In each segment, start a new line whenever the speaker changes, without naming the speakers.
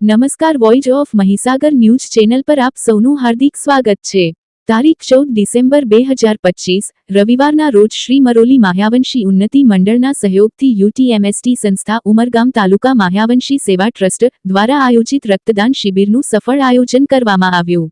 નમસ્કાર, voice of Mahisagar news channel પર આપ સૌનું હાર્દિક સ્વાગત છે। તારીખ 14 ડિસેમ્બર 2025 રવિવારના રોજ શ્રી મરોલી માહ્યાવંશી ઉન્નતિ મંડળના સહયોગથી યુટીએમએસટી સંસ્થા ઉમરગામ તાલુકા માહ્યાવંશી સેવા ટ્રસ્ટ દ્વારા આયોજિત રક્તદાન શિબિરનું સફળ આયોજન કરવામાં આવ્યું।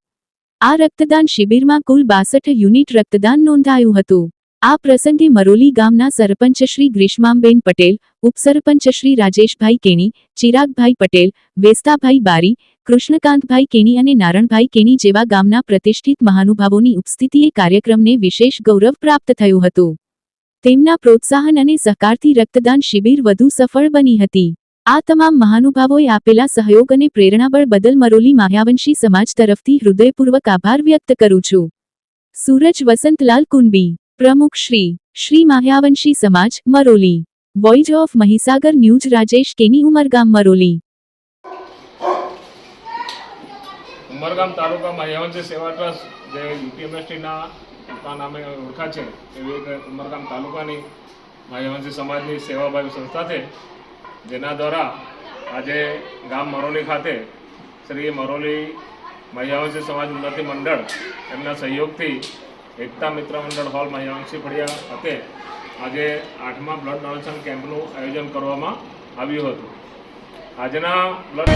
આ રક્તદાન શિબિરમાં કુલ 62 યુનિટ રક્તદાન નોંધાયું હતું। આ પ્રસંગે મરોલી ગામના સરપંચ શ્રી ગ્રીષ્માબેન પટેલ, ઉપસરપંચ શ્રી રાજેશભાઈ કેણી, ચિરાગભાઈ પટેલ, વેસ્તાભાઈ બારી, કૃષ્ણકાંતભાઈ કેણી અને નારણભાઈ કેણી જેવા ગામના પ્રતિષ્ઠિત મહાનુભાવોની ઉપસ્થિતિએ કાર્યક્રમને વિશેષ ગૌરવ પ્રાપ્ત થયું હતું। તેમના પ્રોત્સાહન અને સહકારથી રક્તદાન શિબિર વધુ સફળ બની હતી। આ તમામ મહાનુભાવોએ આપેલા સહયોગ અને પ્રેરણાબળ બદલ મરોલી માહ્યાવંશી સમાજ તરફથી હૃદયપૂર્વક આભાર વ્યક્ત કરું છું। સૂરજ વસંતલાલ કુંબી, પ્રમુખ શ્રી માહ્યાવંશી સમાજ, Maroli. Voice of Mahisagar news Rajesh કેની, ઉમરગામ, મરોલી।
ઉમરગામ તાલુકા માહ્યાવંશી સેવા ટ્રસ્ટ જે યુટીએમએસટીના નામે ઓળખા છે એવી એક ઉમરગામ તાલુકાની માહ્યાવંશી સમાજની સેવાભાવી સંસ્થા છે, જેના દ્વારા આજે ગામ મરોલી ખાતે શ્રી મરોલી માહ્યાવંશી સમાજ ઉન્નતિ મંડળ એમના સહયોગથી એકતા મિત્ર મંડળ હોલ માહ્યાવંશી ફળિયા ખાતે આજે 8મા બ્લડ ડોનેશન કેમ્પનું આયોજન કરવામાં આવ્યું હતું। આજના બ્લડ